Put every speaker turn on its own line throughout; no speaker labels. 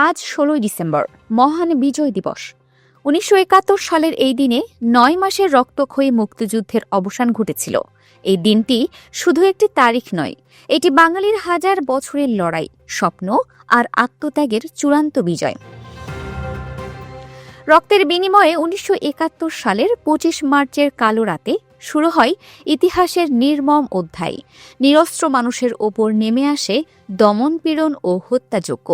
আজ ১৬ ডিসেম্বর, মহান বিজয় দিবস। ১৯৭১ সালের এই দিনে ৯ মাসের রক্তক্ষয়ী মুক্তিযুদ্ধের অবসান ঘটেছিল। এই দিনটি শুধু একটি তারিখ নয়, এটি বাঙালির হাজার বছরের লড়াই, স্বপ্ন আর আত্মত্যাগের চূড়ান্ত বিজয়। রক্তের বিনিময়ে ১৯৭১ সালের ২৫ মার্চের কালো রাতে শুরু হয় ইতিহাসের নির্মম অধ্যায়। নিরস্ত্র মানুষের ওপর নেমে আসে দমনপীড়ন ও হত্যাযজ্ঞ।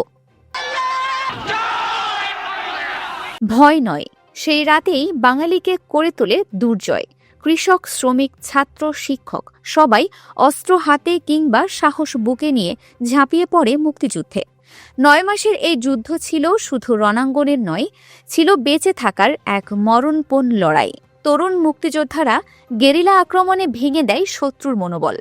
ভয় নয়, সেই রাতেই বাঙালিকে করে তোলে দুর্জয়। কৃষক, শ্রমিক, ছাত্র, শিক্ষক সবাই অস্ত্র হাতে কিংবা সাহস বুকে নিয়ে ঝাঁপিয়ে পড়ে মুক্তিযুদ্ধে। ৯ মাসের এই যুদ্ধ ছিল শুধু রণাঙ্গনের নয়, ছিল বেঁচে থাকার এক মরণপণ লড়াই। তরুণ মুক্তিযোদ্ধারা গেরিলা আক্রমণে ভেঙে দেয় শত্রুর মনোবল।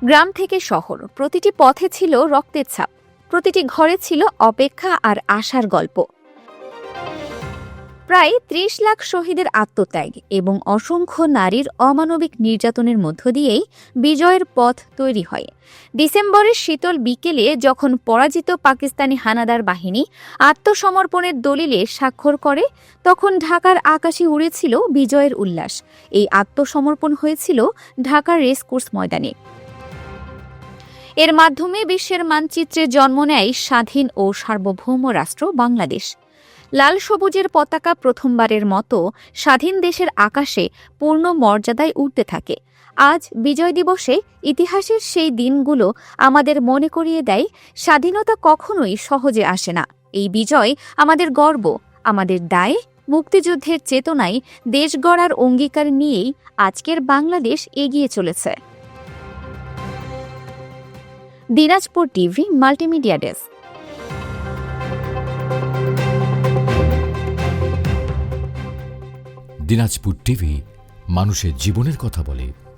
গ্রাম থেকে শহর, প্রতিটি পথে ছিল রক্তের ছাপ, প্রতিটি ঘরে ছিল অপেক্ষা আর আশার গল্প। প্রায় ৩০ লাখ শহীদের আত্মত্যাগ এবং অসংখ্য নারীর অমানবিক নির্যাতনের মধ্য দিয়েই বিজয়ের পথ তৈরি হয়। ডিসেম্বরের শীতল বিকেলে যখন পরাজিত পাকিস্তানি হানাদার বাহিনী আত্মসমর্পণের দলিলে স্বাক্ষর করে, তখন ঢাকার আকাশে উড়েছিল বিজয়ের উল্লাস। এই আত্মসমর্পণ হয়েছিল ঢাকার রেসকোর্স ময়দানে। এর মাধ্যমে বিশ্বের মানচিত্রে জন্ম নেয় স্বাধীন ও সার্বভৌম রাষ্ট্র বাংলাদেশ। লাল সবুজের পতাকা প্রথমবারের মতো স্বাধীন দেশের আকাশে পূর্ণ মর্যাদায় উঠতে থাকে। আজ বিজয় দিবসে ইতিহাসের সেই দিনগুলো আমাদের মনে করিয়ে দেয়, স্বাধীনতা কখনোই সহজে আসে না। এই বিজয় আমাদের গর্ব, আমাদের দায়। মুক্তিযুদ্ধের চেতনায় দেশ গড়ার অঙ্গীকার নিয়েই আজকের বাংলাদেশ এগিয়ে চলেছে। Dinajpur TV multimedia desk.
Dinajpur TV মানুষের জীবনের কথা বলে।